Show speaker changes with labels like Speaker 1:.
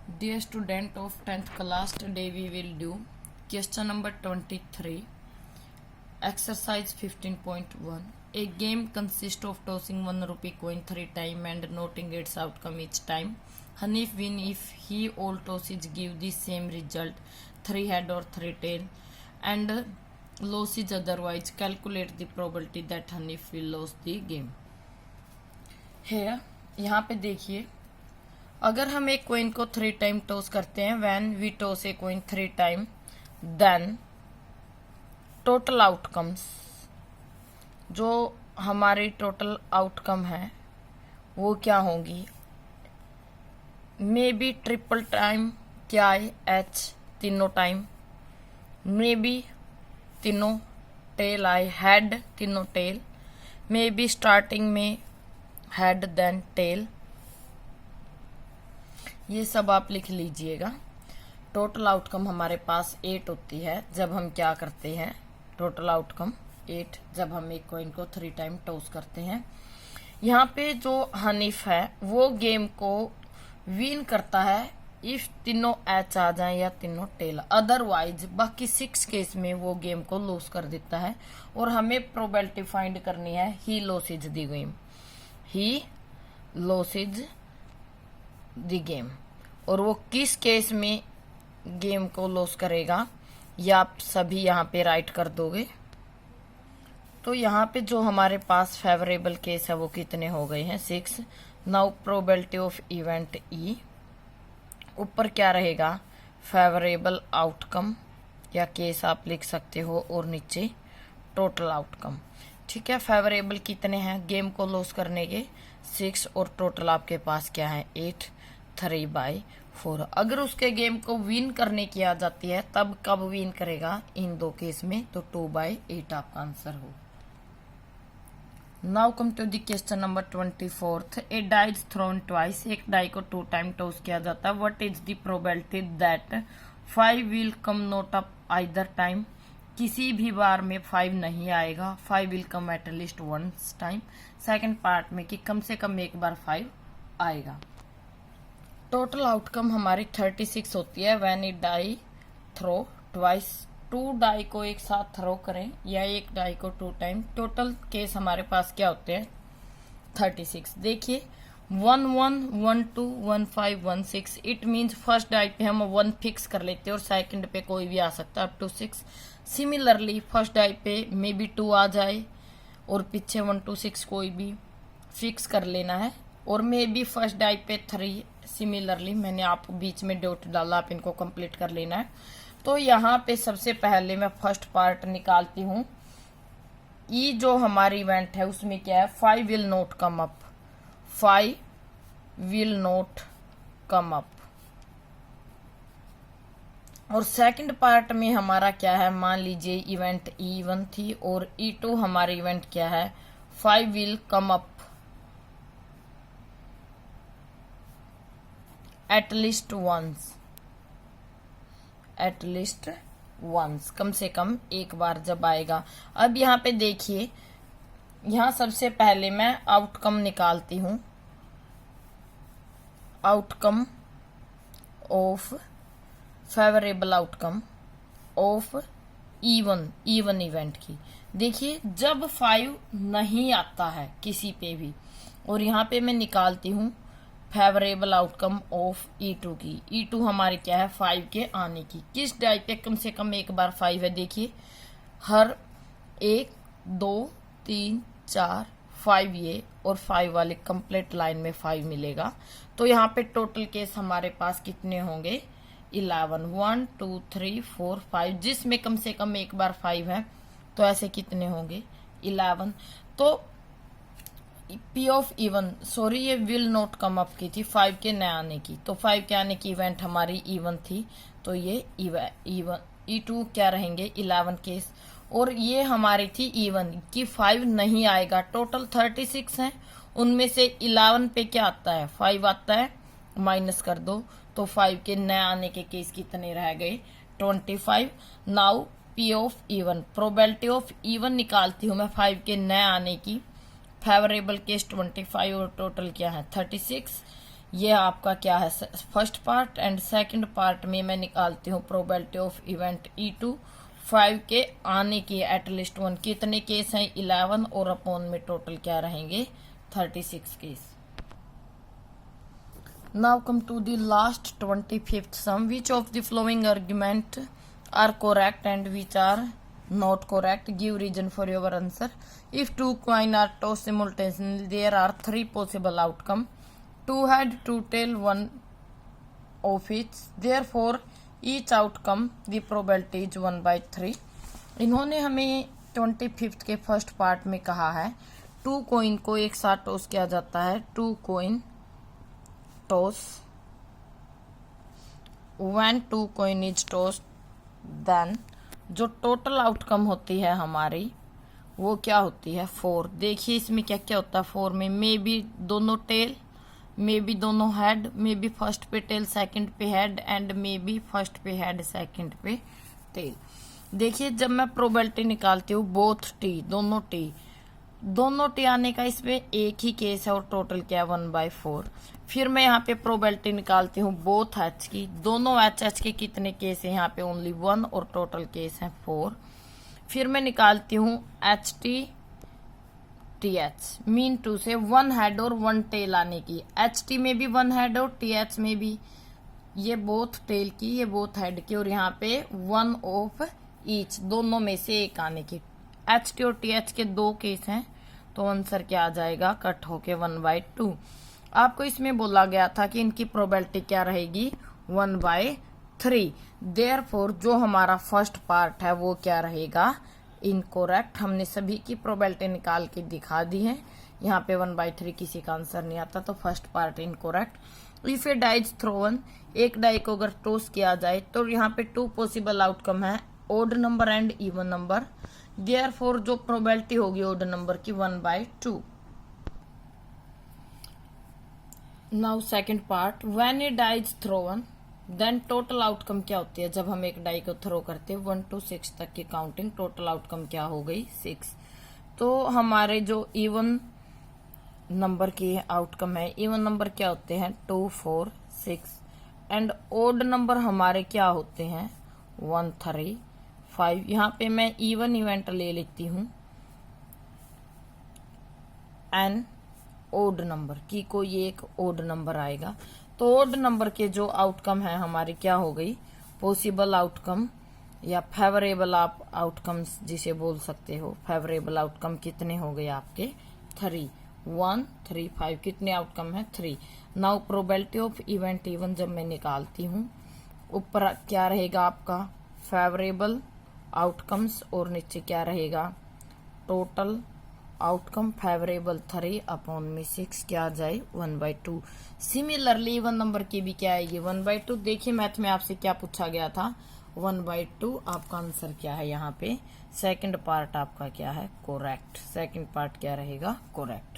Speaker 1: Dear student of 10th class, today we will do question number 23, exercise 15.1. A game consists of tossing 1 rupee coin 3 times and noting its outcome each time. Hanif win if he all tosses give the same result, 3 head or 3 tail, and loses otherwise. Calculate the probability that Hanif will lose the game. Here, यहाँ पे देखिए, अगर हम एक coin को 3 time toss करते हैं, when we toss a coin 3 time, then total outcomes, जो हमारी टोटल आउटकम है वो क्या होंगी? मे बी ट्रिपल टाइम, क्या है एच तीनों टाइम, मे बी तीनों टेल आए, हेड तीनों टेल, मे बी स्टार्टिंग में हेड देन टेल, ये सब आप लिख लीजिएगा। टोटल आउटकम हमारे पास 8 होती है जब हम क्या करते हैं, टोटल आउटकम 8 जब हम एक कॉइन को 3 टाइम टॉस करते हैं। यहाँ पे जो हनीफ है वो गेम को विन करता है इफ तीनों एच आ जाए या तीनों टेल, अदरवाइज बाकी 6 केस में वो गेम को लूज कर देता है। और हमें प्रोबेबिलिटी फाइंड करनी है, he loses the game, he loses the game, और वो किस केस में गेम को लॉस करेगा ये आप सभी यहाँ पे राइट कर दोगे। तो यहाँ पे जो हमारे पास फेवरेबल केस है वो कितने हो गए हैं, 6। Now probability of event E, ऊपर क्या रहेगा, फेवरेबल आउटकम या केस आप लिख सकते हो, और नीचे टोटल आउटकम। ठीक है, फेवरेबल कितने हैं गेम को लॉस करने के, 6, और टोटल आपके पास क्या है 8, 3/4। अगर उसके गेम को विन करने की आ जाती है तब कब विन करेगा, इन 2 केस में, तो 2/8 आपका आंसर हो। Now come to the question number 24। A die is thrown twice, एक डाई को 2 टाइम टॉस किया जाता है। What is the probability that 5 will come not up either time, किसी भी बार में 5 नहीं आएगा, 5 will come at least once time. Second part में कि कम से कम एक बार 5 आएगा। टोटल आउटकम हमारी 36 होती है when a die throw twice, 2 die को एक साथ थ्रो करें या एक डाई को 2 टाइम, टोटल केस हमारे पास क्या होते हैं 36। देखिए 1 1 1 2 1 5 1 6, इट मीन्स फर्स्ट डाई पे हम 1 फिक्स कर लेते हैं और सेकंड पे कोई भी आ सकता है up to 6। Similarly first die पे मे बी 2 आ जाए और पीछे 1 2 6 कोई भी फिक्स कर लेना है, और मे बी फर्स्ट डाई पे 3। सिमिलरली मैंने आप बीच में डॉट डाला, आप इनको कंप्लीट कर लेना है। तो यहाँ पे सबसे पहले मैं फर्स्ट पार्ट निकालती हूँ। ई जो हमारी इवेंट है उसमें क्या है, 5 will not come up, 5 will not come up. और सेकंड पार्ट में हमारा क्या है, मान लीजिए इवेंट E1 थी और E2 हमारी इवेंट क्या है, 5 will come up at least once, कम से कम एक बार जब आएगा। अब यहाँ पे देखिए, यहाँ सबसे पहले मैं आउटकम निकालती हूँ, outcome of favourable outcome of E1 event की। देखिए जब 5 नहीं आता है किसी पे भी, और यहाँ पे मैं निकालती हूँ फेवरेबल आउटकम ऑफ E2 की। E2 हमारी क्या है, 5 के आने की। किस डाई पे कम से कम एक बार 5 है, देखिए हर 1 2 3 4 5 ये, और 5 वाले कंप्लीट लाइन में 5 मिलेगा। तो यहाँ पे टोटल केस हमारे पास कितने होंगे, 11, 1 2 3 4 5, जिसमें कम से कम एक बार 5 है, तो ऐसे कितने होंगे 11। तो पी ऑफ इवन, सॉरी ये विल नॉट कम अप की थी, 5 के न आने की, तो 5 के आने की इवेंट हमारी E1 थी, तो ये E1 E2 क्या रहेंगे 11 केस। और ये हमारी थी E1 की 5 नहीं आएगा। टोटल 36 हैं, उनमें से 11 पे क्या आता है, 5 आता है, माइनस कर दो, तो 5 के न आने के केस कितने रह गए 25। Now P of E1, probability of E1 निकालती हूँ मैं 5 के न आने की, फेवरेबल केस 25 और टोटल क्या है 36। ये आपका क्या है first part, and second part में मैं निकालती हूँ प्रोबेबिलिटी ऑफ इवेंट E2 5 के आने की एटलीस्ट 1। कितने केस हैं 11 और अपॉन में टोटल क्या रहेंगे 36 case. Now come to the last 25th sum, which of the following argument are correct and which are not correct, give reason for your answer. If two coin are tossed simultaneously, there are 3 possible outcome: 2 head, 2 tail, 1 of each. Therefore each outcome the probability is 1/3. इन्होंने हमें 25th के first part में कहा है 2 coin को एक साथ toss किया जाता है, 2 coin toss, when 2 coin is tossed then जो टोटल आउटकम होती है हमारी वो क्या होती है 4। देखिए इसमें क्या क्या होता है 4 में, मे बी दोनों टेल, मे बी दोनों हेड, मे बी फर्स्ट पे टेल सेकंड पे head, and may be first पे हेड सेकंड पे टेल। देखिए जब मैं प्रोबेबिलिटी निकालती हूँ बोथ टी, दोनों टी आने का इसमें एक ही केस है और टोटल क्या है 1/4। फिर मैं यहाँ पे प्रोबेबिलिटी निकालती हूँ बोथ एच की, दोनों एच के कितने केस है यहाँ पे ओनली 1 और टोटल केस है 4। फिर मैं निकालती हूँ HT/TH मीन टू से 1 हेड और 1 टेल आने की, HT में भी 1 हेड और TH में भी, ये बोथ टेल की ये बोथ हेड की, और यहाँ पे 1 ऑफ ईच दोनों में से एक आने की। HT और TH के 2 केस हैं तो आंसर क्या आ जाएगा कट होके 1/2। आपको इसमें बोला गया था कि इनकी प्रोबेबिलिटी क्या रहेगी 1/3। देयरफॉर जो हमारा फर्स्ट पार्ट है वो क्या रहेगा इनकोरेक्ट। हमने सभी की प्रोबेबिलिटी निकाल के दिखा दी है, यहाँ पे 1/3 किसी का आंसर नहीं आता तो first part incorrect. If a die is thrown, एक डाई को अगर टॉस किया जाए तो यहाँ पे 2 पॉसिबल आउटकम है, odd number and even number. Therefore जो प्रोबेबिलिटी होगी ओड नंबर की 1/2। Now second part, when a die is thrown then total outcome क्या होती है जब हम एक डाई को थ्रो करते हैं 1 to 6 तक की काउंटिंग, टोटल आउटकम क्या हो गई 6। तो हमारे जो इवन नंबर की आउटकम है, इवन नंबर क्या होते हैं 2 4 6, एंड ओड नंबर हमारे क्या होते हैं 1 3 5। यहाँ पे मैं इवन इवेंट ले लेती हूँ एन ओड नंबर की, कोई एक ओड नंबर आएगा तो ओड नंबर के जो आउटकम है हमारे क्या हो गई पॉसिबल आउटकम या फेवरेबल आप आउटकम्स जिसे बोल सकते हो। फेवरेबल आउटकम कितने हो गए आपके 3 1 3 5, कितने आउटकम है 3। Now probability of event even जब मैं निकालती हूँ ऊपर क्या रहेगा आपका फेवरेबल आउटकम्स और नीचे क्या रहेगा टोटल आउटकम फेवरेबल 3 अपॉन में 6 क्या आ जाए 1/2। सिमिलरली इवन नंबर की भी क्या आएगी 1/2। देखिए मैथ में आपसे क्या पूछा गया था 1/2, आपका आंसर क्या है यहाँ पे सेकंड पार्ट आपका क्या है करेक्ट, सेकंड पार्ट क्या रहेगा करेक्ट।